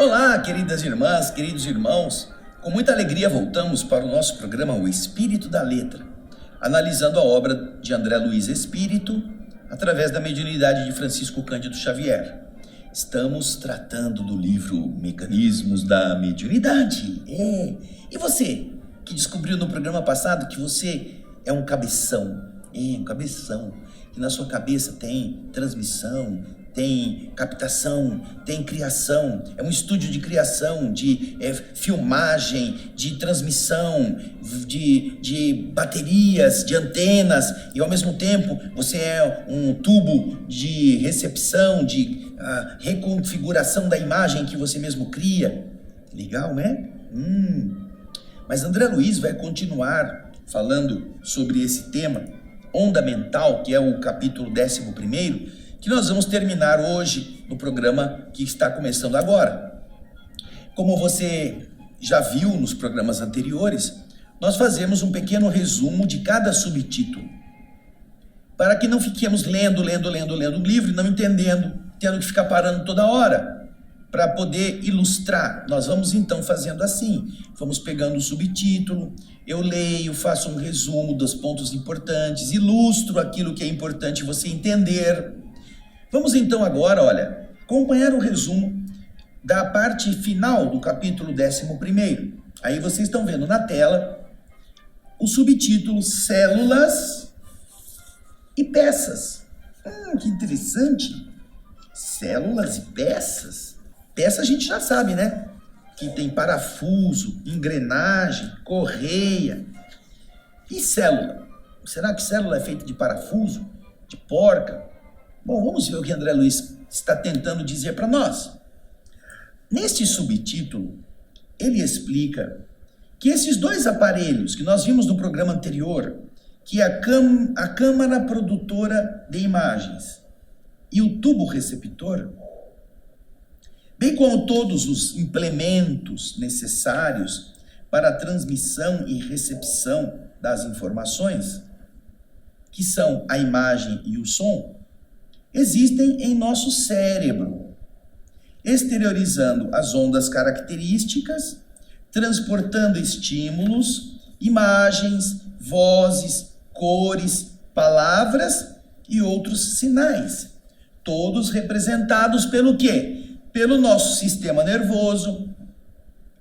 Olá, queridas irmãs, queridos irmãos. Com muita alegria voltamos para o nosso programa O Espírito da Letra, analisando a obra de André Luiz Espírito através da mediunidade de Francisco Cândido Xavier. Estamos tratando do livro Mecanismos da Mediunidade. E você, que descobriu no programa passado que você é um cabeção, que na sua cabeça tem transmissão, tem captação, tem criação, é um estúdio de criação, de filmagem, de transmissão, de baterias, de antenas, e ao mesmo tempo você é um tubo de recepção, de reconfiguração da imagem que você mesmo cria. Legal, né? Mas André Luiz vai continuar falando sobre esse tema, onda mental, que é o capítulo 11º, que nós vamos terminar hoje no programa que está começando agora. Como você já viu nos programas anteriores, nós fazemos um pequeno resumo de cada subtítulo, para que não fiquemos lendo o livro e não entendendo, tendo que ficar parando toda hora, para poder ilustrar. Nós vamos então fazendo assim, vamos pegando o subtítulo, eu leio, faço um resumo dos pontos importantes, ilustro aquilo que é importante você entender. Vamos então agora, acompanhar o resumo da parte final do capítulo 11º. Aí vocês estão vendo na tela o subtítulo Células e Peças. Que interessante! Células e peças? Peça a gente já sabe, né? Que tem parafuso, engrenagem, correia. E célula? Será que célula é feita de parafuso, de porca? Bom, vamos ver o que André Luiz está tentando dizer para nós. Neste subtítulo, ele explica que esses dois aparelhos que nós vimos no programa anterior, que é a câmara produtora de imagens e o tubo receptor, bem como todos os implementos necessários para a transmissão e recepção das informações, que são a imagem e o som, existem em nosso cérebro, exteriorizando as ondas características, transportando estímulos, imagens, vozes, cores, palavras e outros sinais, todos representados pelo quê? Pelo nosso sistema nervoso,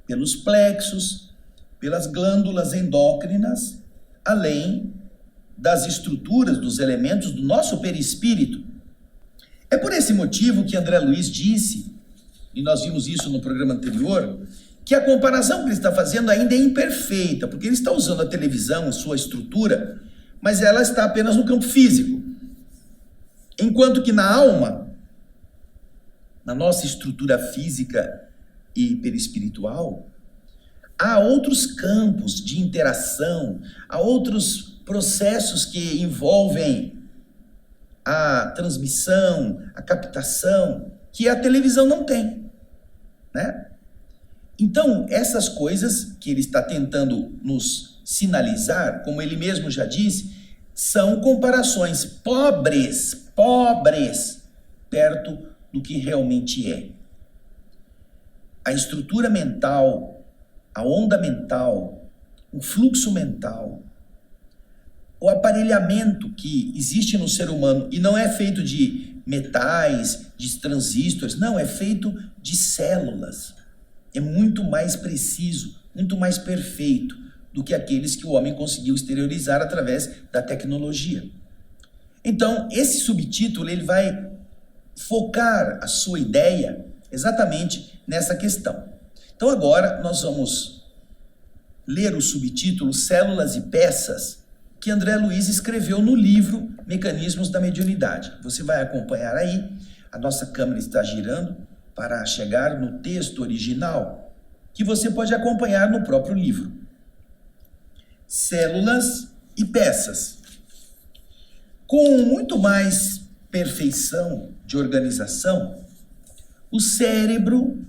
pelos plexos, pelas glândulas endócrinas, além das estruturas, dos elementos do nosso perispírito. É por esse motivo que André Luiz disse, e nós vimos isso no programa anterior, que a comparação que ele está fazendo ainda é imperfeita, porque ele está usando a televisão, a sua estrutura, mas ela está apenas no campo físico. Enquanto que na alma, na nossa estrutura física e perispiritual, há outros campos de interação, há outros processos que envolvem a transmissão, a captação, que a televisão não tem, né? Então, essas coisas que ele está tentando nos sinalizar, como ele mesmo já disse, são comparações pobres, perto do que realmente é. A estrutura mental, a onda mental, o fluxo mental, o aparelhamento que existe no ser humano, e não é feito de metais, de transistores, não, é feito de células. É muito mais preciso, muito mais perfeito do que aqueles que o homem conseguiu exteriorizar através da tecnologia. Então, esse subtítulo, ele vai focar a sua ideia exatamente nessa questão. Então, agora nós vamos ler o subtítulo Células e Peças, que André Luiz escreveu no livro Mecanismos da Mediunidade. Você vai acompanhar aí, a nossa câmera está girando para chegar no texto original, que você pode acompanhar no próprio livro. Células e peças. Com muito mais perfeição de organização, o cérebro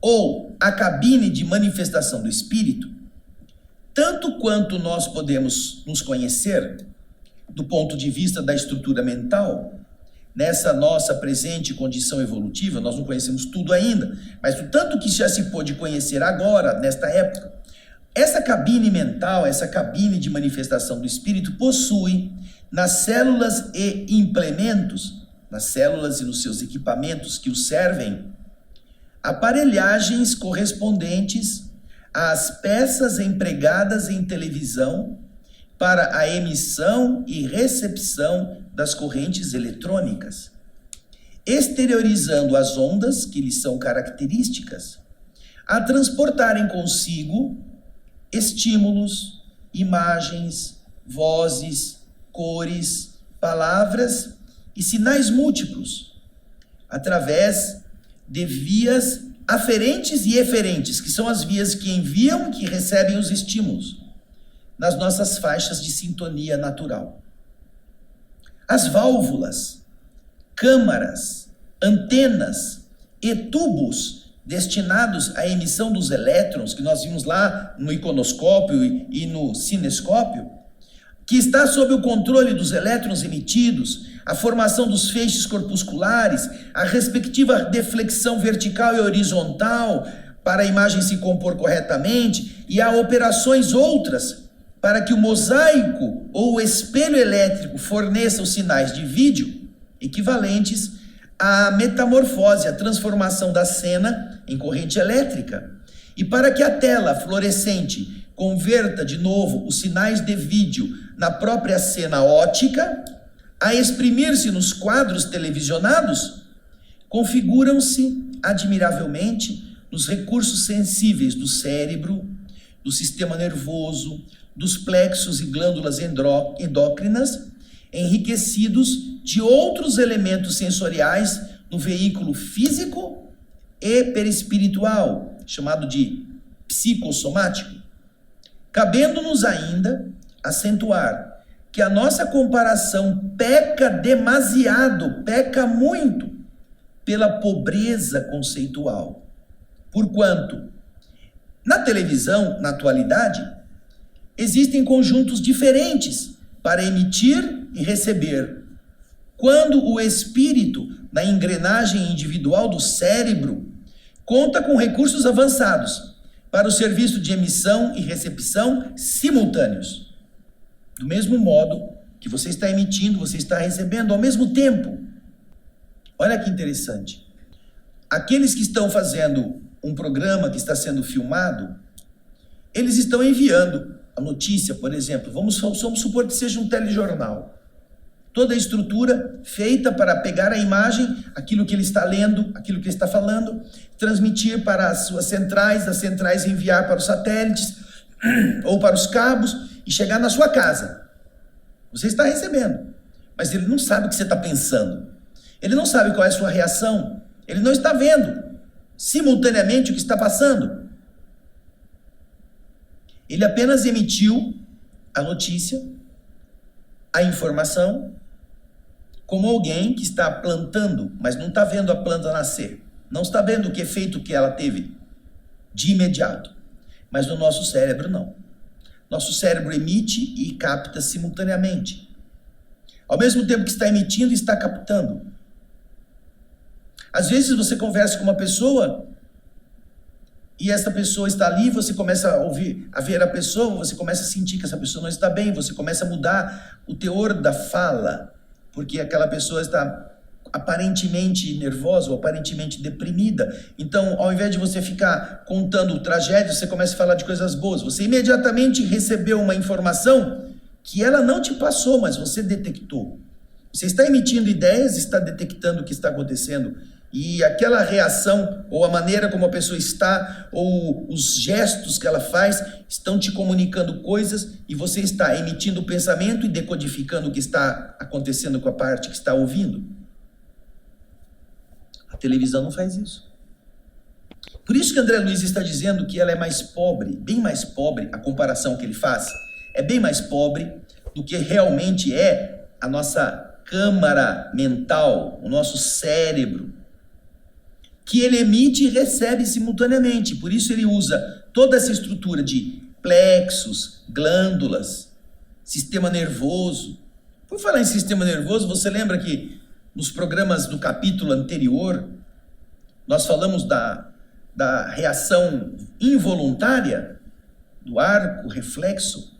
ou a cabine de manifestação do espírito, tanto quanto nós podemos nos conhecer, do ponto de vista da estrutura mental, nessa nossa presente condição evolutiva, nós não conhecemos tudo ainda, mas o tanto que já se pôde conhecer agora, nesta época, essa cabine mental, essa cabine de manifestação do espírito possui nas células e implementos, nas células e nos seus equipamentos que o servem, aparelhagens correspondentes às peças empregadas em televisão para a emissão e recepção das correntes eletrônicas, exteriorizando as ondas que lhes são características, a transportarem consigo estímulos, imagens, vozes, cores, palavras e sinais múltiplos, através de vias aferentes e eferentes, que são as vias que enviam e que recebem os estímulos, nas nossas faixas de sintonia natural. As válvulas, câmaras, antenas e tubos destinados à emissão dos elétrons, que nós vimos lá no iconoscópio e no cinescópio, que está sob o controle dos elétrons emitidos, a formação dos feixes corpusculares, a respectiva deflexão vertical e horizontal para a imagem se compor corretamente, e há operações outras para que o mosaico ou o espelho elétrico forneça os sinais de vídeo equivalentes à metamorfose, à transformação da cena em corrente elétrica, e para que a tela fluorescente converta de novo os sinais de vídeo na própria cena óptica, a exprimir-se nos quadros televisionados, configuram-se admiravelmente nos recursos sensíveis do cérebro, do sistema nervoso, dos plexos e glândulas endócrinas, enriquecidos de outros elementos sensoriais no veículo físico e perispiritual, chamado de psicossomático, cabendo-nos ainda acentuar que a nossa comparação peca demasiado, peca muito, pela pobreza conceitual. Porquanto, na televisão, na atualidade, existem conjuntos diferentes para emitir e receber. Quando o espírito, na engrenagem individual do cérebro, conta com recursos avançados para o serviço de emissão e recepção simultâneos. Do mesmo modo que você está emitindo, você está recebendo ao mesmo tempo. Olha que interessante. Aqueles que estão fazendo um programa que está sendo filmado, eles estão enviando a notícia, por exemplo. Vamos supor que seja um telejornal. Toda a estrutura feita para pegar a imagem, aquilo que ele está lendo, aquilo que ele está falando, transmitir para as suas centrais, das centrais enviar para os satélites ou para os cabos e chegar na sua casa. Você está recebendo, mas ele não sabe o que você está pensando. Ele não sabe qual é a sua reação. Ele não está vendo simultaneamente o que está passando. Ele apenas emitiu a notícia, a informação, como alguém que está plantando, mas não está vendo a planta nascer. Não está vendo o efeito que ela teve de imediato. Mas no nosso cérebro, não. Nosso cérebro emite e capta simultaneamente. Ao mesmo tempo que está emitindo, está captando. Às vezes você conversa com uma pessoa e essa pessoa está ali, você começa a ver a pessoa, você começa a sentir que essa pessoa não está bem, você começa a mudar o teor da fala, porque aquela pessoa está aparentemente nervosa ou aparentemente deprimida. Então, ao invés de você ficar contando tragédias, você começa a falar de coisas boas. Você imediatamente recebeu uma informação que ela não te passou, mas você detectou. Você está emitindo ideias, está detectando o que está acontecendo. E aquela reação, ou a maneira como a pessoa está, ou os gestos que ela faz, estão te comunicando coisas e você está emitindo o pensamento e decodificando o que está acontecendo com a parte que está ouvindo. A televisão não faz isso. Por isso que André Luiz está dizendo que ela é mais pobre, bem mais pobre, a comparação que ele faz, é bem mais pobre do que realmente é a nossa câmara mental, o nosso cérebro, que ele emite e recebe simultaneamente. Por isso ele usa toda essa estrutura de plexos, glândulas, sistema nervoso. Por falar em sistema nervoso, você lembra que Nos programas do capítulo anterior, nós falamos da reação involuntária, do arco reflexo,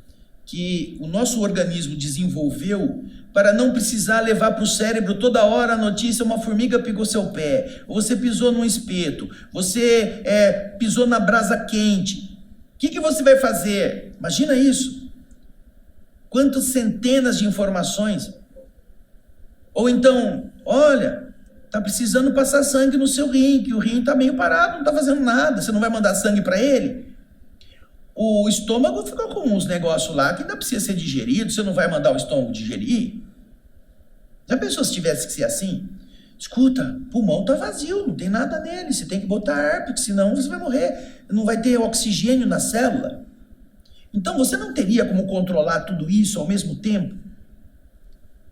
que o nosso organismo desenvolveu para não precisar levar para o cérebro toda hora a notícia: uma formiga pegou seu pé, ou você pisou num espeto, você pisou na brasa quente. O que você vai fazer? Imagina isso. Quantas centenas de informações. Ou então, olha, está precisando passar sangue no seu rim, que o rim está meio parado, não está fazendo nada, você não vai mandar sangue para ele? O estômago fica com uns negócios lá que ainda precisa ser digerido, você não vai mandar o estômago digerir? Já pensou se tivesse que ser assim? Escuta, o pulmão está vazio, não tem nada nele, você tem que botar ar, porque senão você vai morrer, não vai ter oxigênio na célula. Então você não teria como controlar tudo isso ao mesmo tempo?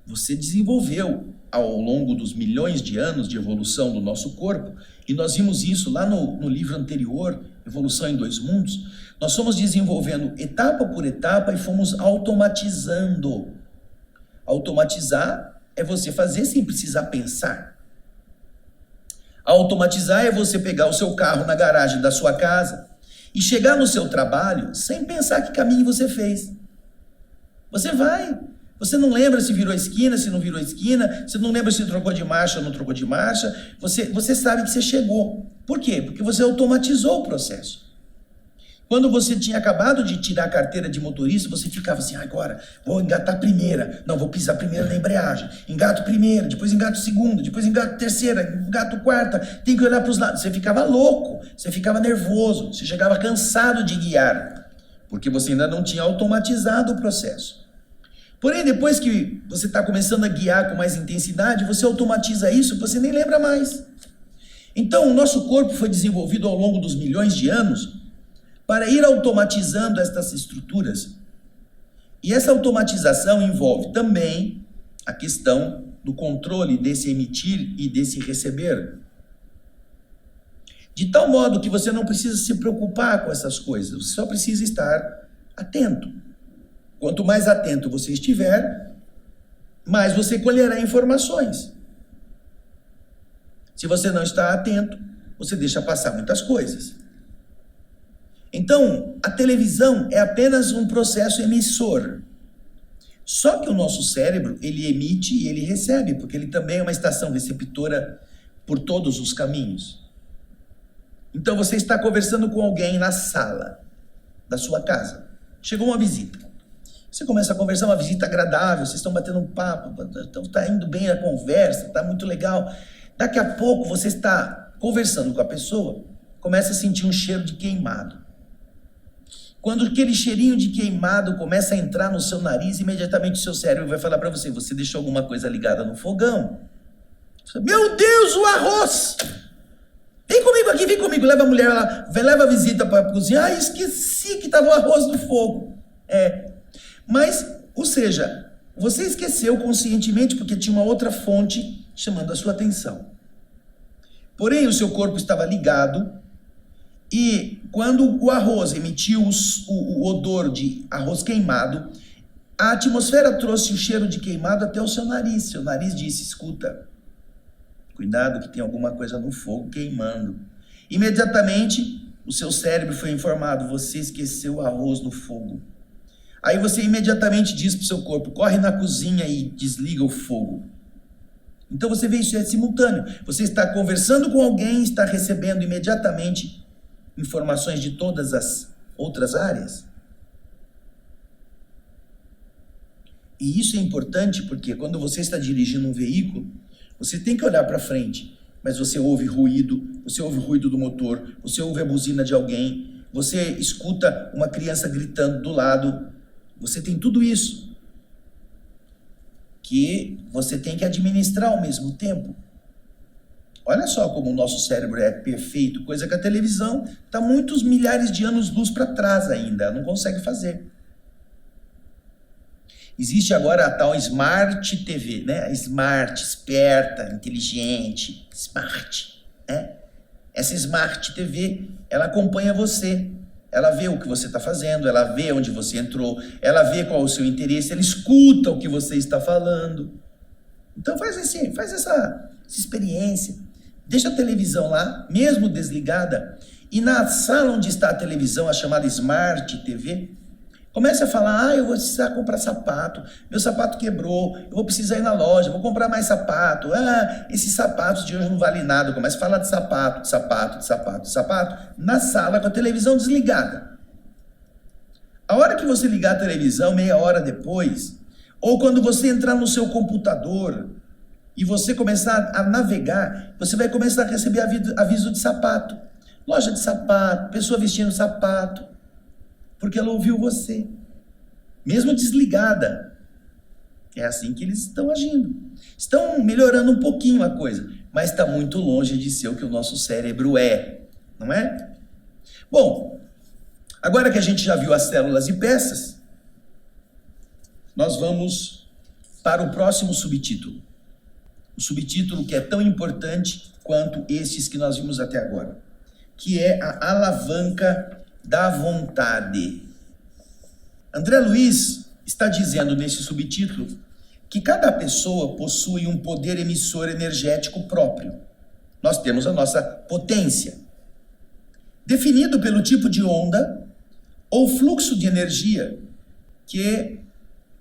Você desenvolveu ao longo dos milhões de anos de evolução do nosso corpo, e nós vimos isso lá no livro anterior, Evolução em Dois Mundos. Nós fomos desenvolvendo etapa por etapa e fomos automatizando. Automatizar é você fazer sem precisar pensar. Automatizar é você pegar o seu carro na garagem da sua casa e chegar no seu trabalho sem pensar que caminho você fez. Você vai. Você não lembra se virou a esquina, se não virou a esquina, você não lembra se trocou de marcha ou não trocou de marcha, você sabe que você chegou. Por quê? Porque você automatizou o processo. Quando você tinha acabado de tirar a carteira de motorista, você ficava assim: agora vou engatar a primeira, não, vou pisar primeiro na embreagem, engato primeira, depois engato segunda, depois engato terceira, engato quarta, tem que olhar para os lados. Você ficava louco, você ficava nervoso, você chegava cansado de guiar, porque você ainda não tinha automatizado o processo. Porém, depois que você está começando a guiar com mais intensidade, você automatiza isso, você nem lembra mais. Então, o nosso corpo foi desenvolvido ao longo dos milhões de anos para ir automatizando estas estruturas. E essa automatização envolve também a questão do controle desse emitir e desse receber. De tal modo que você não precisa se preocupar com essas coisas, você só precisa estar atento. Quanto mais atento você estiver, mais você colherá informações. Se você não está atento, você deixa passar muitas coisas. Então, a televisão é apenas um processo emissor. Só que o nosso cérebro, ele emite e ele recebe, porque ele também é uma estação receptora por todos os caminhos. Então, você está conversando com alguém na sala da sua casa. Chegou uma visita. Você começa a conversar, uma visita agradável, vocês estão batendo um papo, está indo bem a conversa, está muito legal. Daqui a pouco você está conversando com a pessoa, começa a sentir um cheiro de queimado. Quando aquele cheirinho de queimado começa a entrar no seu nariz, imediatamente o seu cérebro vai falar para você: você deixou alguma coisa ligada no fogão. Meu Deus, o arroz! Vem comigo aqui, vem comigo. Leva a mulher lá, leva a visita para a cozinha. Ah, esqueci que estava o arroz no fogo. Mas, ou seja, você esqueceu conscientemente porque tinha uma outra fonte chamando a sua atenção. Porém, o seu corpo estava ligado e quando o arroz emitiu o odor de arroz queimado, a atmosfera trouxe o cheiro de queimado até o seu nariz. Seu nariz disse: escuta, cuidado que tem alguma coisa no fogo queimando. Imediatamente, o seu cérebro foi informado: você esqueceu o arroz no fogo. Aí você imediatamente diz para o seu corpo: corre na cozinha e desliga o fogo. Então você vê isso, é simultâneo. Você está conversando com alguém, está recebendo imediatamente informações de todas as outras áreas. E isso é importante porque quando você está dirigindo um veículo, você tem que olhar para frente, mas você ouve ruído do motor, você ouve a buzina de alguém, você escuta uma criança gritando do lado, você tem tudo isso que você tem que administrar ao mesmo tempo. Olha só como o nosso cérebro é perfeito, coisa que a televisão está muitos milhares de anos-luz para trás ainda, não consegue fazer. Existe agora a tal Smart TV, né? Smart, esperta, inteligente, smart, né? Essa Smart TV, ela acompanha você, ela vê o que você está fazendo, ela vê onde você entrou, ela vê qual é o seu interesse, ela escuta o que você está falando. Então faz essa experiência. Deixa a televisão lá, mesmo desligada, e na sala onde está a televisão, a chamada Smart TV, comece a falar, eu vou precisar comprar sapato, meu sapato quebrou, eu vou precisar ir na loja, vou comprar mais sapato, esses sapatos de hoje não valem nada. Comece a falar de sapato, na sala com a televisão desligada. A hora que você ligar a televisão, meia hora depois, ou quando você entrar no seu computador e você começar a navegar, você vai começar a receber aviso de sapato. Loja de sapato, pessoa vestindo sapato, porque ela ouviu você, mesmo desligada. É assim que eles estão agindo. Estão melhorando um pouquinho a coisa, mas está muito longe de ser o que o nosso cérebro é, não é? Bom, agora que a gente já viu as células e peças, nós vamos para o próximo subtítulo. O subtítulo que é tão importante quanto estes que nós vimos até agora, que é a alavanca da vontade. André Luiz está dizendo nesse subtítulo que cada pessoa possui um poder emissor energético próprio. Nós temos a nossa potência, definido pelo tipo de onda ou fluxo de energia que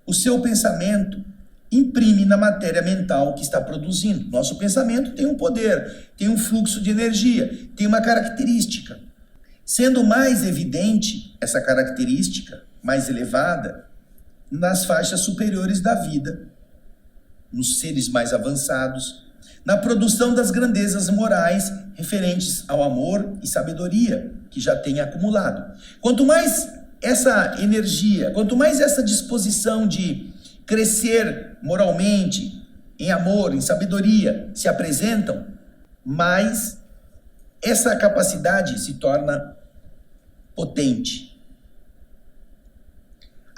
o seu pensamento imprime na matéria mental que está produzindo. Nosso pensamento tem um poder, tem um fluxo de energia, tem uma característica. Sendo mais evidente essa característica, mais elevada, nas faixas superiores da vida, nos seres mais avançados, na produção das grandezas morais referentes ao amor e sabedoria que já tem acumulado. Quanto mais essa energia, quanto mais essa disposição de crescer moralmente, em amor, em sabedoria, se apresentam, mais essa capacidade se torna potente.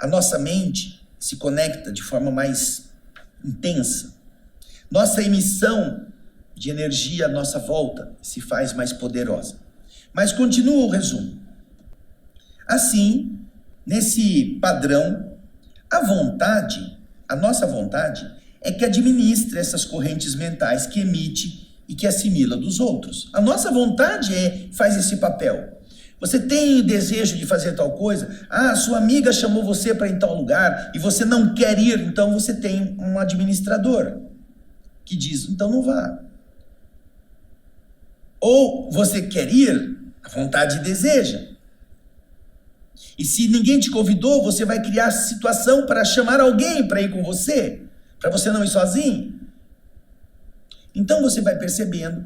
A nossa mente se conecta de forma mais intensa. Nossa emissão de energia à nossa volta se faz mais poderosa. Mas continua o resumo. Assim, nesse padrão, a nossa vontade é que administra essas correntes mentais que emite e que assimila dos outros. A nossa vontade faz esse papel. Você tem desejo de fazer tal coisa? Sua amiga chamou você para ir em tal lugar e você não quer ir, então você tem um administrador que diz, então não vá. Ou você quer ir, a vontade deseja. E se ninguém te convidou, você vai criar situação para chamar alguém para ir com você, para você não ir sozinho. Então você vai percebendo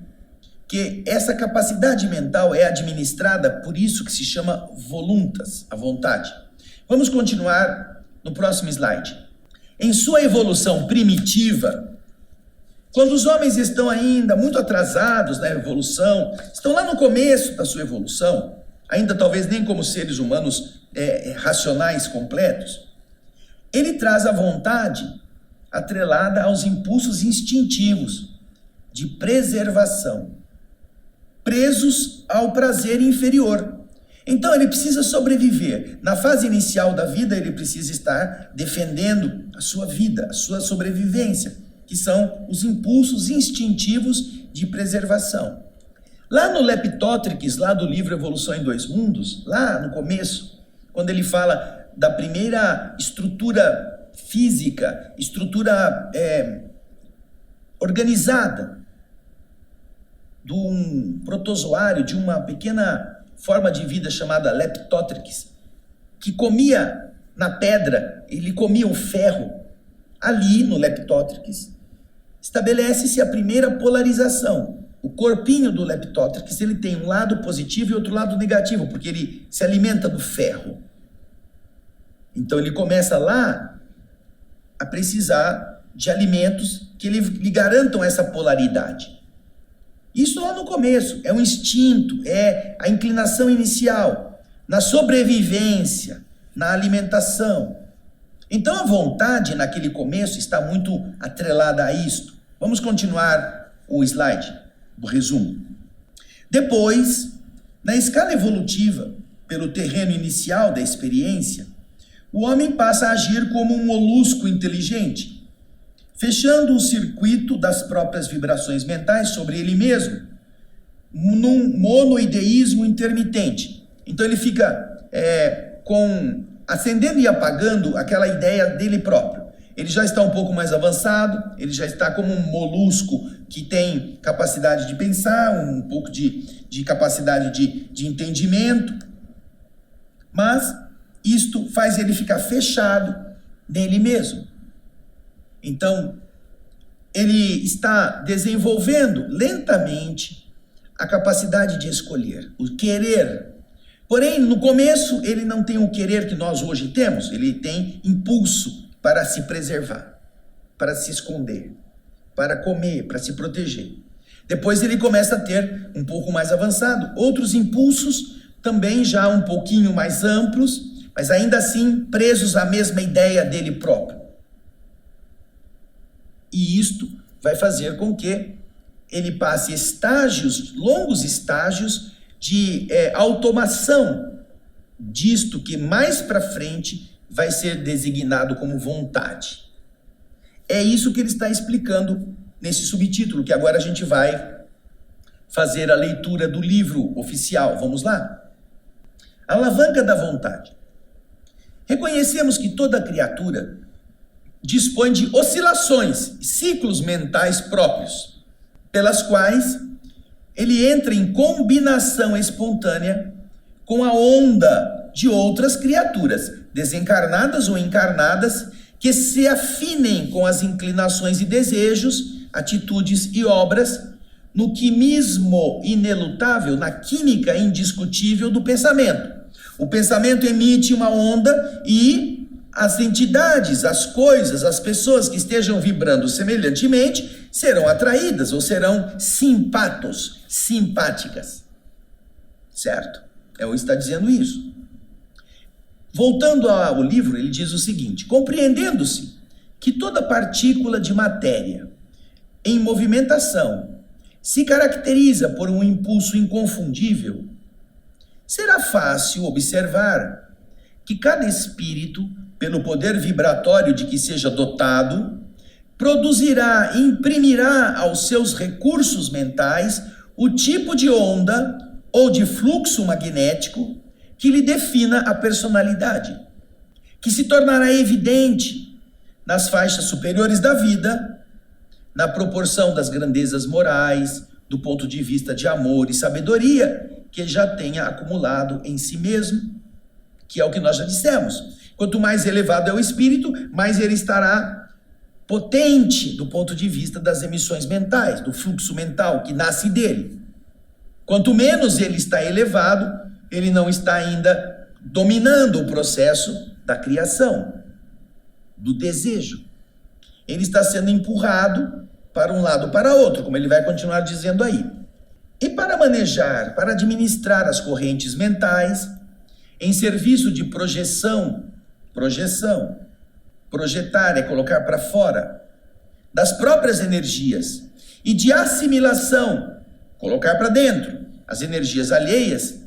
que essa capacidade mental é administrada por isso que se chama voluntas, a vontade. Vamos continuar no próximo slide. Em sua evolução primitiva, quando os homens estão ainda muito atrasados na evolução, estão lá no começo da sua evolução, ainda talvez nem como seres humanos racionais completos, ele traz a vontade atrelada aos impulsos instintivos de preservação, presos ao prazer inferior. Então ele precisa sobreviver. Na fase inicial da vida, ele precisa estar defendendo a sua vida, a sua sobrevivência, que são os impulsos instintivos de preservação. Lá no Leptótrix, lá do livro Evolução em Dois Mundos, lá no começo, quando ele fala da primeira estrutura física, estrutura organizada, de um protozoário, de uma pequena forma de vida chamada Leptótrix, que comia na pedra, ele comia o ferro. Ali no Leptótrix, estabelece-se a primeira polarização. O corpinho do Leptótrix, ele tem um lado positivo e outro lado negativo, porque ele se alimenta do ferro. Então ele começa lá a precisar de alimentos que lhe garantam essa polaridade. Isso lá no começo, é um instinto, é a inclinação inicial, na sobrevivência, na alimentação. Então a vontade naquele começo está muito atrelada a isto. Vamos continuar o slide do resumo. Depois, na escala evolutiva, pelo terreno inicial da experiência, o homem passa a agir como um molusco inteligente, fechando o circuito das próprias vibrações mentais sobre ele mesmo, num monoideísmo intermitente. Então ele fica acendendo e apagando aquela ideia dele próprio. Ele já está um pouco mais avançado, ele já está como um molusco que tem capacidade de pensar, um pouco de capacidade de entendimento, mas isto faz ele ficar fechado nele mesmo. Então, ele está desenvolvendo lentamente a capacidade de escolher, o querer. Porém, no começo, ele não tem o querer que nós hoje temos, ele tem impulso para se preservar, para se esconder, para comer, para se proteger. Depois ele começa a ter, um pouco mais avançado, outros impulsos, também já um pouquinho mais amplos, mas ainda assim presos à mesma ideia dele próprio. E isto vai fazer com que ele passe estágios, longos estágios de automação disto que mais para frente vai ser designado como vontade. É isso que ele está explicando nesse subtítulo, que agora a gente vai fazer a leitura do livro oficial. Vamos lá? A alavanca da vontade. Reconhecemos que toda criatura dispõe de oscilações, ciclos mentais próprios, pelas quais ele entra em combinação espontânea com a onda de outras criaturas, desencarnadas ou encarnadas, que se afinem com as inclinações e desejos, atitudes e obras, no quimismo inelutável, na química indiscutível do pensamento. O pensamento emite uma onda e as entidades, as coisas, as pessoas que estejam vibrando semelhantemente serão atraídas ou serão simpáticas. Certo? Ele está dizendo isso. Voltando ao livro, ele diz o seguinte: compreendendo-se que toda partícula de matéria em movimentação se caracteriza por um impulso inconfundível, será fácil observar que cada espírito, pelo poder vibratório de que seja dotado, produzirá e imprimirá aos seus recursos mentais o tipo de onda ou de fluxo magnético que lhe defina a personalidade, que se tornará evidente nas faixas superiores da vida, na proporção das grandezas morais, do ponto de vista de amor e sabedoria que já tenha acumulado em si mesmo, que é o que nós já dissemos. Quanto mais elevado é o espírito, mais ele estará potente do ponto de vista das emissões mentais, do fluxo mental que nasce dele. Quanto menos ele está elevado, ele não está ainda dominando o processo da criação, do desejo. Ele está sendo empurrado para um lado ou para outro, como ele vai continuar dizendo aí. E para manejar, para administrar as correntes mentais, em serviço de projetar é colocar para fora, das próprias energias, e de assimilação, colocar para dentro, as energias alheias,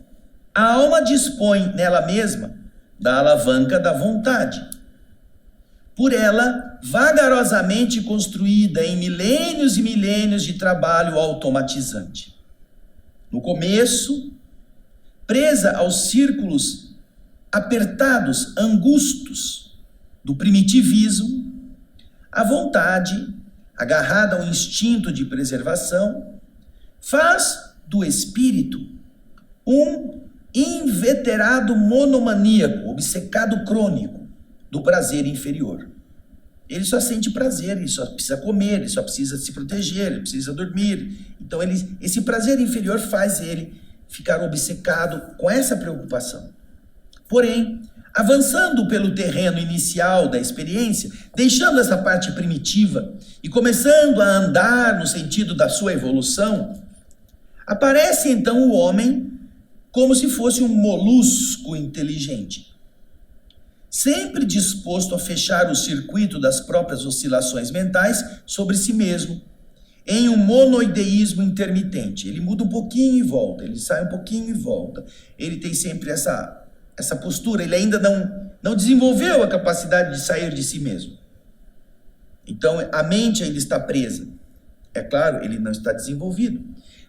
a alma dispõe nela mesma da alavanca da vontade. Por ela, vagarosamente construída em milênios e milênios de trabalho automatizante. No começo, presa aos círculos apertados, angustos do primitivismo, a vontade, agarrada ao instinto de preservação, faz do espírito um inveterado monomaníaco, obcecado crônico do prazer inferior. Ele só sente prazer, ele só precisa comer, ele só precisa se proteger, ele precisa dormir. Então esse prazer inferior faz ele ficar obcecado com essa preocupação. Porém, avançando pelo terreno inicial da experiência, deixando essa parte primitiva e começando a andar no sentido da sua evolução, aparece então o homem como se fosse um molusco inteligente, sempre disposto a fechar o circuito das próprias oscilações mentais sobre si mesmo, em um monoideísmo intermitente. Ele muda um pouquinho e volta, ele sai um pouquinho e volta. Ele tem sempre essa postura, ele ainda não desenvolveu a capacidade de sair de si mesmo. Então, a mente ainda está presa. É claro, ele não está desenvolvido.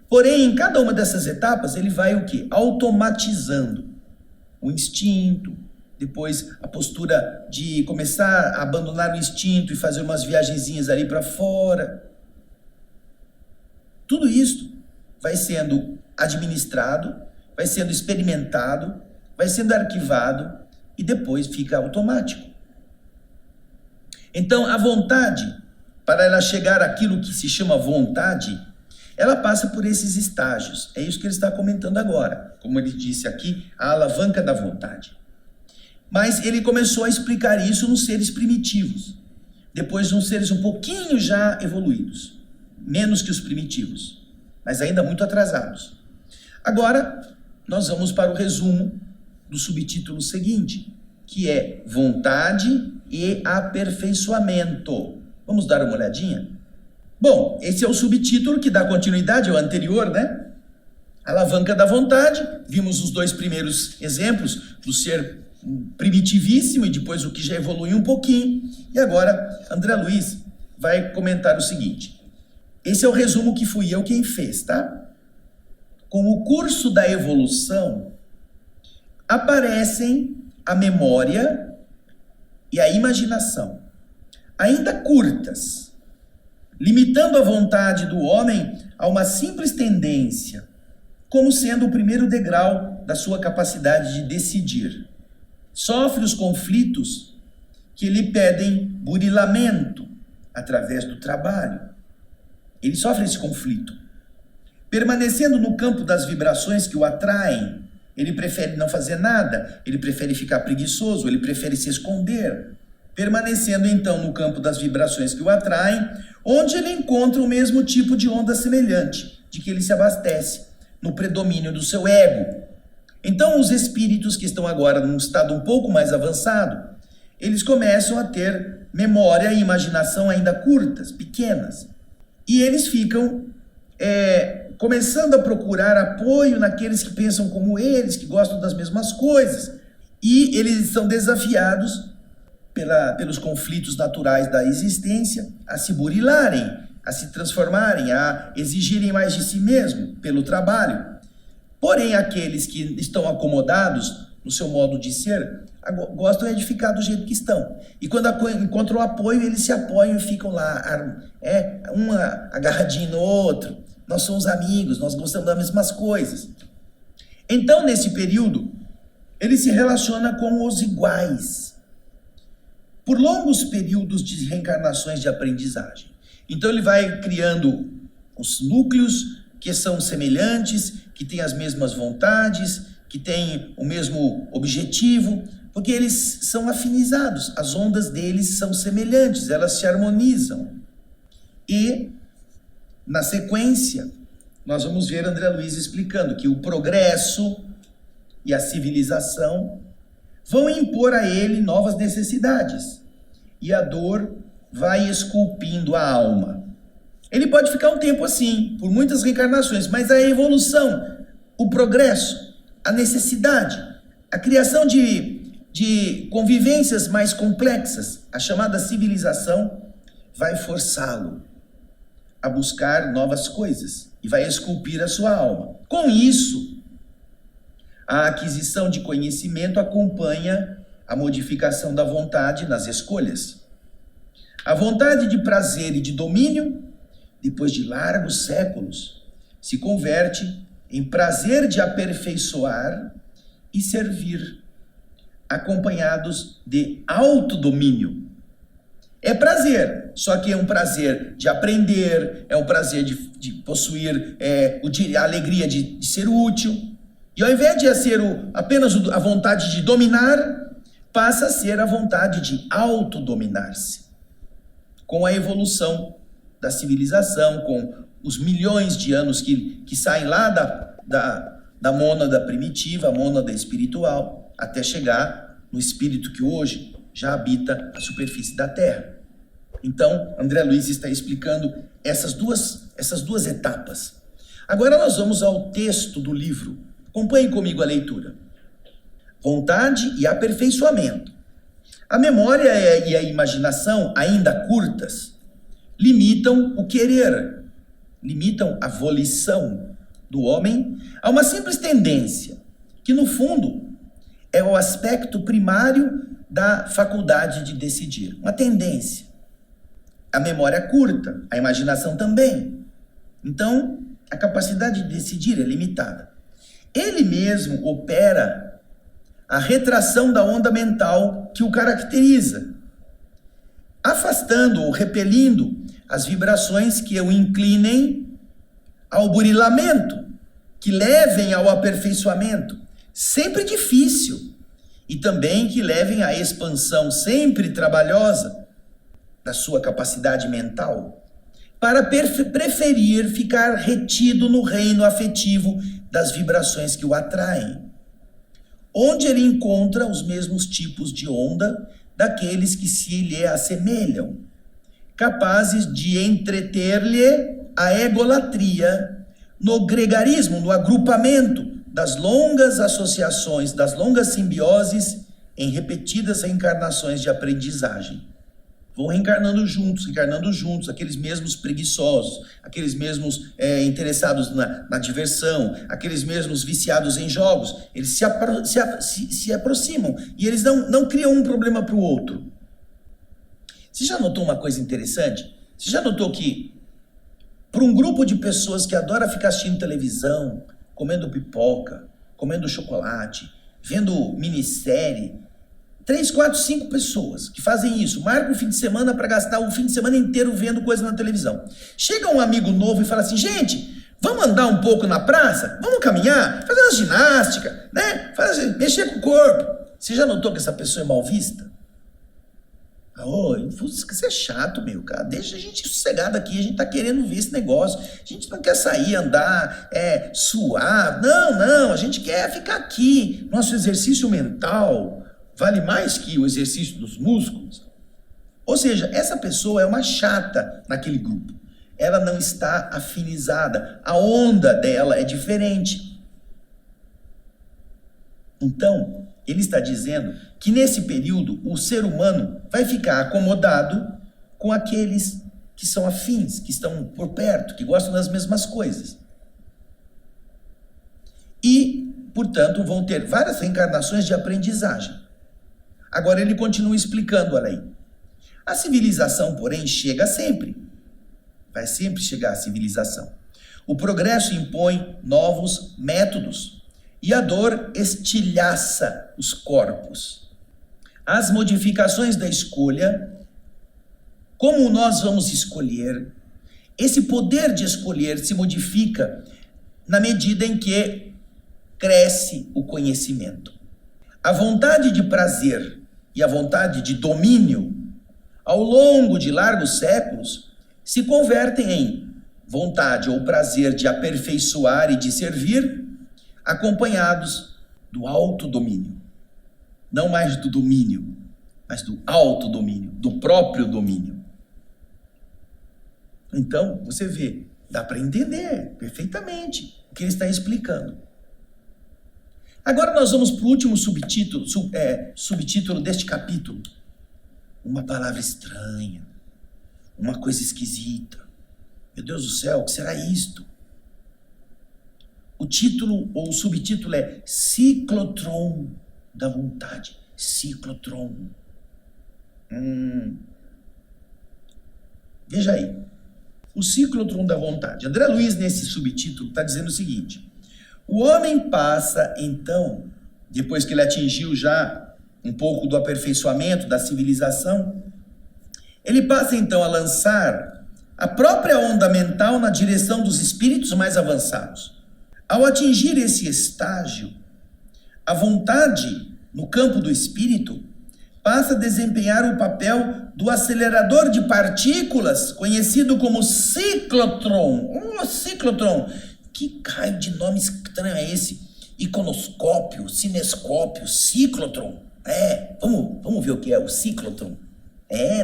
Porém, em cada uma dessas etapas, ele vai o quê? Automatizando o instinto, depois a postura de começar a abandonar o instinto e fazer umas viagenzinhas ali para fora. Tudo isso vai sendo administrado, vai sendo experimentado, vai sendo arquivado e depois fica automático. Então, a vontade, para ela chegar àquilo que se chama vontade, ela passa por esses estágios. É isso que ele está comentando agora. Como ele disse aqui, a alavanca da vontade. Mas ele começou a explicar isso nos seres primitivos. Depois nos seres um pouquinho já evoluídos. Menos que os primitivos. Mas ainda muito atrasados. Agora, nós vamos para o resumo do subtítulo seguinte, que é vontade e aperfeiçoamento. Vamos dar uma olhadinha? Bom, esse é o subtítulo que dá continuidade ao anterior, né? Alavanca da vontade. Vimos os dois primeiros exemplos do ser primitivíssimo e depois o que já evolui um pouquinho. E agora, André Luiz vai comentar o seguinte. Esse é o resumo que fui eu quem fez, tá? Com o curso da evolução, aparecem a memória e a imaginação, ainda curtas, limitando a vontade do homem a uma simples tendência, como sendo o primeiro degrau da sua capacidade de decidir. Sofre os conflitos que lhe pedem burilamento através do trabalho. Ele sofre esse conflito. Permanecendo no campo das vibrações que o atraem, ele prefere não fazer nada, ele prefere ficar preguiçoso, ele prefere se esconder. Permanecendo então no campo das vibrações que o atraem, onde ele encontra o mesmo tipo de onda semelhante, de que ele se abastece, no predomínio do seu ego. Então os espíritos que estão agora num estado um pouco mais avançado, eles começam a ter memória e imaginação ainda curtas, pequenas. E eles ficam começando a procurar apoio naqueles que pensam como eles, que gostam das mesmas coisas. E eles são desafiados pelos conflitos naturais da existência a se burilarem, a se transformarem, a exigirem mais de si mesmo pelo trabalho. Porém, aqueles que estão acomodados no seu modo de ser, gostam de ficar do jeito que estão. E quando encontram apoio, eles se apoiam e ficam lá, um agarradinho no outro. Nós somos amigos, nós gostamos das mesmas coisas. Então, nesse período, ele se relaciona com os iguais, por longos períodos de reencarnações de aprendizagem. Então, ele vai criando os núcleos que são semelhantes, que têm as mesmas vontades, que têm o mesmo objetivo, porque eles são afinizados, as ondas deles são semelhantes, elas se harmonizam. E, na sequência, nós vamos ver André Luiz explicando que o progresso e a civilização vão impor a ele novas necessidades, e a dor vai esculpindo a alma. Ele pode ficar um tempo assim, por muitas reencarnações, mas a evolução, o progresso, a necessidade, a criação de convivências mais complexas, a chamada civilização, vai forçá-lo a buscar novas coisas e vai esculpir a sua alma. Com isso, a aquisição de conhecimento acompanha a modificação da vontade nas escolhas. A vontade de prazer e de domínio, depois de largos séculos, se converte em prazer de aperfeiçoar e servir, acompanhados de autodomínio. É prazer, só que é um prazer de aprender, é um prazer de possuir a alegria de ser útil. E ao invés de ser apenas a vontade de dominar, passa a ser a vontade de autodominar-se. Com a evolução da civilização, com os milhões de anos que saem lá da mônada primitiva, a mônada espiritual, até chegar no espírito que hoje já habita a superfície da Terra. Então, André Luiz está explicando essas duas etapas. Agora nós vamos ao texto do livro. Acompanhe comigo a leitura. Vontade e aperfeiçoamento. A memória e a imaginação, ainda curtas, limitam o querer, limitam a volição do homem a uma simples tendência, que no fundo é o aspecto primário da faculdade de decidir, uma tendência. A memória é curta, a imaginação também. Então, a capacidade de decidir é limitada. Ele mesmo opera a retração da onda mental que o caracteriza, afastando ou repelindo as vibrações que o inclinem ao burilamento, que levem ao aperfeiçoamento, sempre difícil, e também que levem à expansão sempre trabalhosa da sua capacidade mental, para preferir ficar retido no reino afetivo das vibrações que o atraem, onde ele encontra os mesmos tipos de onda daqueles que se lhe assemelham, capazes de entreter-lhe a egolatria no gregarismo, no agrupamento das longas associações, das longas simbioses em repetidas reencarnações de aprendizagem. Vão reencarnando juntos, aqueles mesmos preguiçosos, aqueles mesmos interessados na diversão, aqueles mesmos viciados em jogos, eles se aproximam e eles não criam um problema para o outro. Você já notou uma coisa interessante? Você já notou que para um grupo de pessoas que adora ficar assistindo televisão, comendo pipoca, comendo chocolate, vendo minissérie, 3, 4, 5 pessoas que fazem isso, marcam o fim de semana para gastar o fim de semana inteiro vendo coisa na televisão. Chega um amigo novo e fala assim, gente, vamos andar um pouco na praça? Vamos caminhar? Fazer uma ginástica, né? Mexer com o corpo. Você já notou que essa pessoa é mal vista? Isso é chato, meu, cara. Deixa a gente sossegado aqui, a gente tá querendo ver esse negócio. A gente não quer sair, andar, suar. Não, a gente quer ficar aqui. Nosso exercício mental vale mais que o exercício dos músculos. Ou seja, essa pessoa é uma chata naquele grupo. Ela não está afinizada. A onda dela é diferente. Então, ele está dizendo que nesse período o ser humano vai ficar acomodado com aqueles que são afins, que estão por perto, que gostam das mesmas coisas. E, portanto, vão ter várias reencarnações de aprendizagem. Agora ele continua explicando a lei. A civilização, porém, chega sempre. Vai sempre chegar a civilização. O progresso impõe novos métodos e a dor estilhaça os corpos. As modificações da escolha, como nós vamos escolher, esse poder de escolher se modifica na medida em que cresce o conhecimento. A vontade de prazer e a vontade de domínio, ao longo de largos séculos, se convertem em vontade ou prazer de aperfeiçoar e de servir, acompanhados do autodomínio. Não mais do domínio, mas do autodomínio, do próprio domínio. Então, você vê, dá para entender perfeitamente o que ele está explicando. Agora nós vamos para o último subtítulo deste capítulo. Uma palavra estranha, uma coisa esquisita. Meu Deus do céu, o que será isto? O título ou o subtítulo é Ciclotron da vontade. Ciclotron. Veja aí. O ciclotron da vontade. André Luiz, nesse subtítulo, está dizendo o seguinte. O homem passa, então, depois que ele atingiu já um pouco do aperfeiçoamento, da civilização, ele passa, então, a lançar a própria onda mental na direção dos espíritos mais avançados. Ao atingir esse estágio, a vontade, no campo do espírito, passa a desempenhar o papel do acelerador de partículas, conhecido como ciclotron. Ciclotron. Que raio de nome estranho é esse? Iconoscópio, cinescópio, ciclotron. Vamos ver o que é o ciclotron.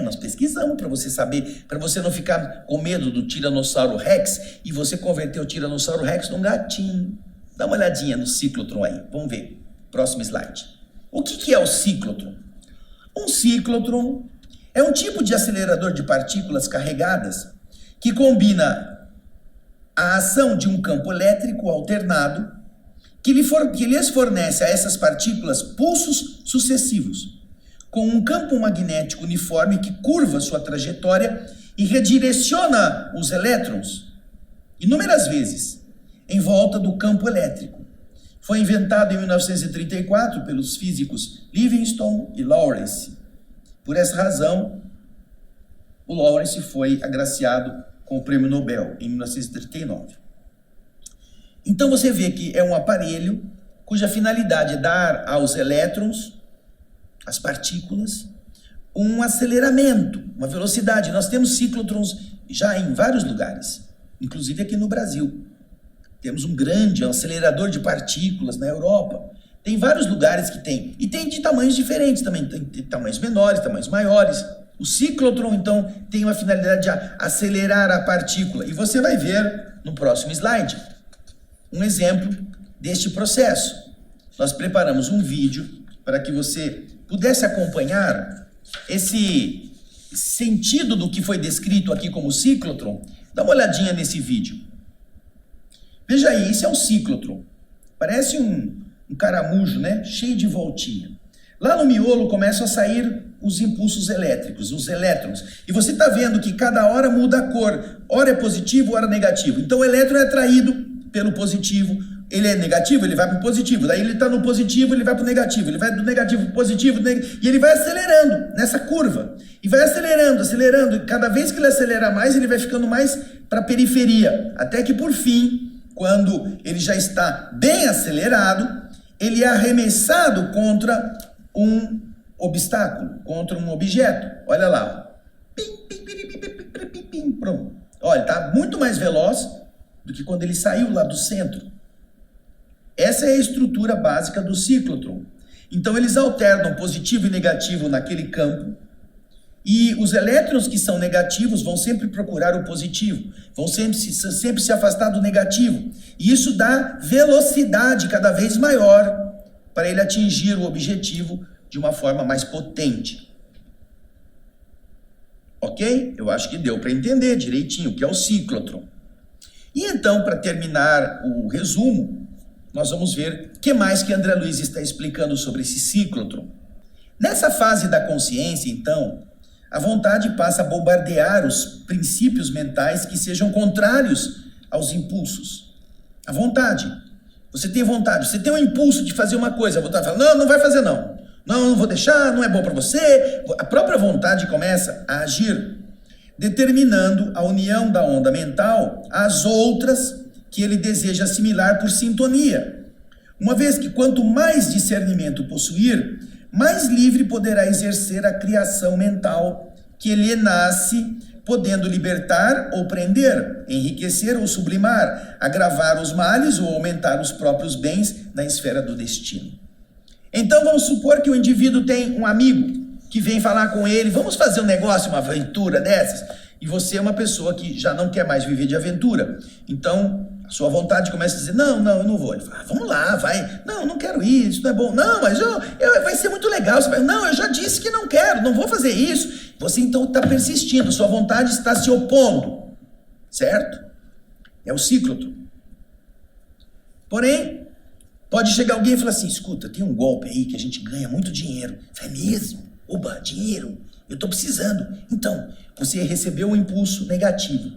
Nós pesquisamos para você saber, para você não ficar com medo do Tiranossauro Rex e você converter o Tiranossauro Rex num gatinho. Dá uma olhadinha no ciclotron aí. Vamos ver. Próximo slide. O que é o ciclotron? Um ciclotron É um tipo de acelerador de partículas carregadas que combina a ação de um campo elétrico alternado que lhes fornece a essas partículas pulsos sucessivos, com um campo magnético uniforme que curva sua trajetória e redireciona os elétrons inúmeras vezes em volta do campo elétrico. Foi inventado em 1934 pelos físicos Livingstone e Lawrence. Por essa razão, o Lawrence foi agraciado com o Prêmio Nobel em 1939. Então você vê que é um aparelho cuja finalidade é dar aos elétrons, às partículas, um aceleramento, uma velocidade. Nós temos ciclotrons já em vários lugares, inclusive aqui no Brasil. Temos um grande acelerador de partículas na Europa. Tem vários lugares que tem. E tem de tamanhos diferentes também. Tem tamanhos menores, tamanhos maiores. O ciclotron, então, tem uma finalidade de acelerar a partícula. E você vai ver no próximo slide um exemplo deste processo. Nós preparamos um vídeo para que você pudesse acompanhar esse sentido do que foi descrito aqui como ciclotron. Dá uma olhadinha nesse vídeo. Veja aí, isso é um ciclotron. Parece um caramujo, né? Cheio de voltinha. Lá no miolo começam a sair os impulsos elétricos, os elétrons. E você está vendo que cada hora muda a cor. Ora é positivo, ora negativo. Então o elétron é atraído pelo positivo. Ele é negativo, ele vai para o positivo. Daí ele está no positivo, ele vai para o negativo. Ele vai do negativo para o positivo. E ele vai acelerando nessa curva. E vai acelerando, acelerando. E cada vez que ele acelera mais, ele vai ficando mais para a periferia. Até que por fim, quando ele já está bem acelerado, ele é arremessado contra um obstáculo, contra um objeto. Olha lá. Pronto. Olha, está muito mais veloz do que quando ele saiu lá do centro. Essa é a estrutura básica do ciclotron. Então eles alternam positivo e negativo naquele campo. E os elétrons que são negativos vão sempre procurar o positivo, vão sempre se afastar do negativo. E isso dá velocidade cada vez maior para ele atingir o objetivo de uma forma mais potente. Ok? Eu acho que deu para entender direitinho o que é o ciclotron. E então, para terminar o resumo, nós vamos ver o que mais que André Luiz está explicando sobre esse ciclotron. Nessa fase da consciência, então, a vontade passa a bombardear os princípios mentais que sejam contrários aos impulsos. A vontade. Você tem vontade, você tem um impulso de fazer uma coisa, a vontade fala, não, não vai fazer não. Não vou deixar, não é bom para você. A própria vontade começa a agir, determinando a união da onda mental às outras que ele deseja assimilar por sintonia. Uma vez que quanto mais discernimento possuir, mais livre poderá exercer a criação mental que lhe nasce, podendo libertar ou prender, enriquecer ou sublimar, agravar os males ou aumentar os próprios bens na esfera do destino. Então vamos supor que o indivíduo tem um amigo que vem falar com ele, vamos fazer um negócio, uma aventura dessas, e você é uma pessoa que já não quer mais viver de aventura. Então a sua vontade começa a dizer, não, eu não vou. Ele fala, vamos lá, vai. Não quero ir, isso não é bom. Não, mas vai ser muito legal. Você vai, não, eu já disse que não quero, não vou fazer isso. Você então está persistindo, sua vontade está se opondo, certo? É o ciclotron. Porém, pode chegar alguém e falar assim, escuta, tem um golpe aí que a gente ganha muito dinheiro. É mesmo? Oba, dinheiro, eu estou precisando. Então, você recebeu um impulso negativo.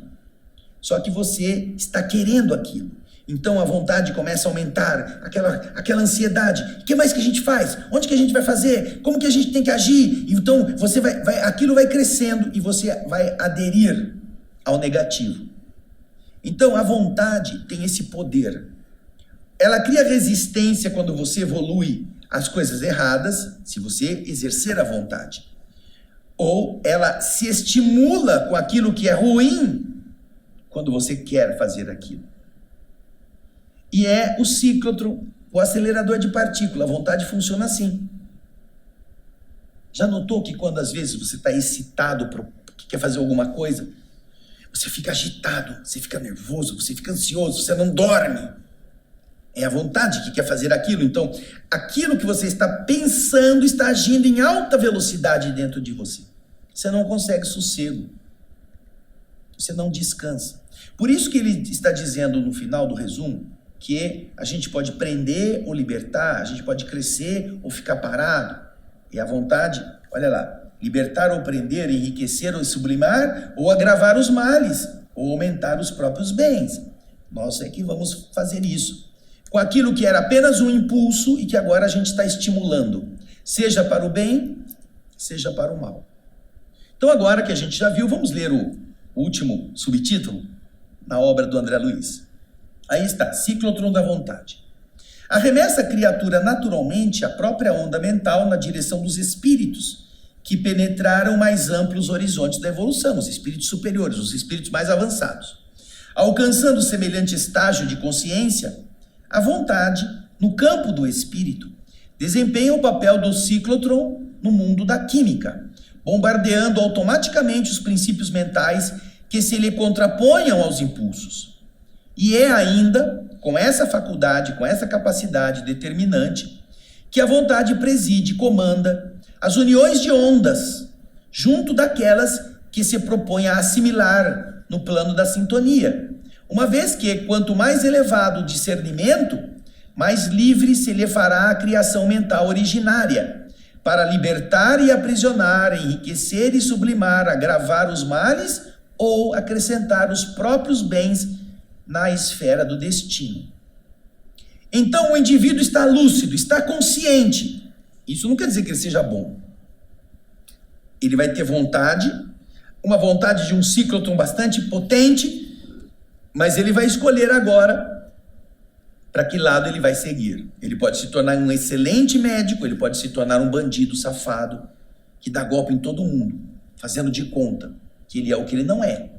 Só que você está querendo aquilo. Então a vontade começa a aumentar, aquela ansiedade. O que mais que a gente faz? Onde que a gente vai fazer? Como que a gente tem que agir? Então você aquilo vai crescendo e você vai aderir ao negativo. Então a vontade tem esse poder. Ela cria resistência quando você evolui as coisas erradas, se você exercer a vontade. Ou ela se estimula com aquilo que é ruim, quando você quer fazer aquilo. E é o ciclotron, o acelerador de partícula. A vontade funciona assim. Já notou que quando às vezes você está excitado porque quer fazer alguma coisa, você fica agitado, você fica nervoso, você fica ansioso, você não dorme. É a vontade que quer fazer aquilo. Então, aquilo que você está pensando está agindo em alta velocidade dentro de você. você não consegue sossego. Você não descansa. Por isso que ele está dizendo no final do resumo que a gente pode prender ou libertar, a gente pode crescer ou ficar parado. E a vontade, olha lá, libertar ou prender, enriquecer ou sublimar, ou agravar os males, ou aumentar os próprios bens. Nós é que vamos fazer isso. Com aquilo que era apenas um impulso e que agora a gente está estimulando, seja para o bem, seja para o mal. Então agora que a gente já viu, vamos ler o último subtítulo na obra do André Luiz. Aí está, ciclotron da vontade. Arremessa a criatura naturalmente a própria onda mental na direção dos espíritos, que penetraram mais amplos horizontes da evolução, os espíritos superiores, os espíritos mais avançados. Alcançando semelhante estágio de consciência, a vontade, no campo do espírito, desempenha o papel do ciclotron no mundo da química, bombardeando automaticamente os princípios mentais que se lhe contraponham aos impulsos. E é ainda com essa faculdade, com essa capacidade determinante, que a vontade preside e comanda as uniões de ondas, junto daquelas que se propõe a assimilar no plano da sintonia, uma vez que, quanto mais elevado o discernimento, mais livre se lhe fará a criação mental originária, para libertar e aprisionar, enriquecer e sublimar, agravar os males ou acrescentar os próprios bens na esfera do destino. Então o indivíduo está lúcido, está consciente. Isso não quer dizer que ele seja bom. Ele vai ter vontade, uma vontade de um ciclotron bastante potente, mas ele vai escolher agora para que lado ele vai seguir. Ele pode se tornar um excelente médico, ele pode se tornar um bandido safado, que dá golpe em todo mundo, fazendo de conta que ele é o que ele não é,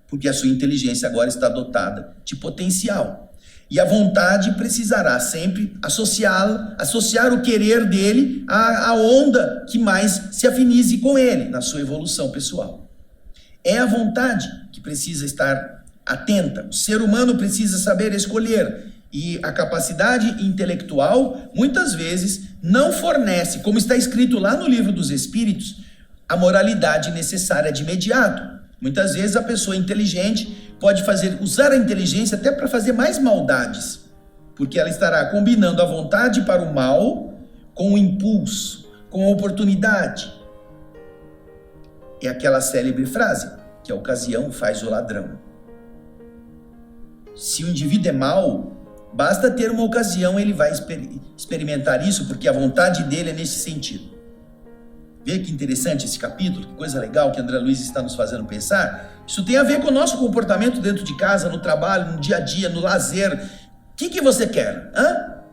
porque a sua inteligência agora está dotada de potencial. E a vontade precisará sempre associar o querer dele à onda que mais se afinize com ele, na sua evolução pessoal. É a vontade que precisa estar atenta. O ser humano precisa saber escolher. E a capacidade intelectual, muitas vezes, não fornece, como está escrito lá no Livro dos Espíritos, a moralidade necessária de imediato. Muitas vezes a pessoa inteligente pode usar a inteligência até para fazer mais maldades, porque ela estará combinando a vontade para o mal com o impulso, com a oportunidade. É aquela célebre frase, que a ocasião faz o ladrão. Se o indivíduo é mau, basta ter uma ocasião, ele vai experimentar isso, porque a vontade dele é nesse sentido. Vê que interessante esse capítulo, que coisa legal que André Luiz está nos fazendo pensar. Isso tem a ver com o nosso comportamento dentro de casa, no trabalho, no dia a dia, no lazer. O que você quer?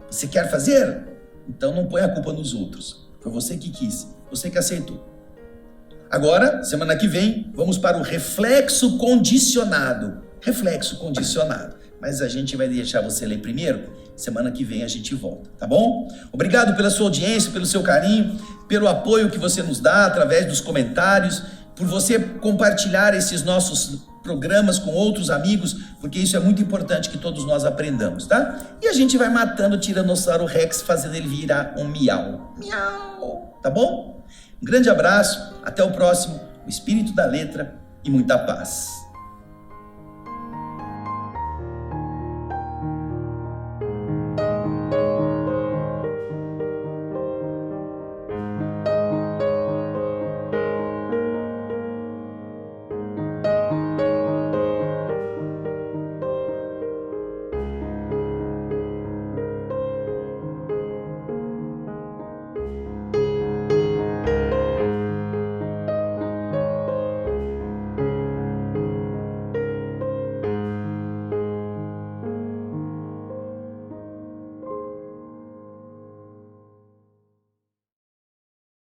Você quer fazer? Então não põe a culpa nos outros. Foi você que quis, você que aceitou. Agora, semana que vem, vamos para o reflexo condicionado. Reflexo condicionado. Mas a gente vai deixar você ler primeiro. Semana que vem a gente volta, tá bom? Obrigado pela sua audiência, pelo seu carinho, pelo apoio que você nos dá através dos comentários, por você compartilhar esses nossos programas com outros amigos, porque isso é muito importante que todos nós aprendamos, tá? E a gente vai matando o Tiranossauro Rex, fazendo ele virar um miau. Miau! Tá bom? Um grande abraço, até o próximo. O Espírito da Letra e muita paz.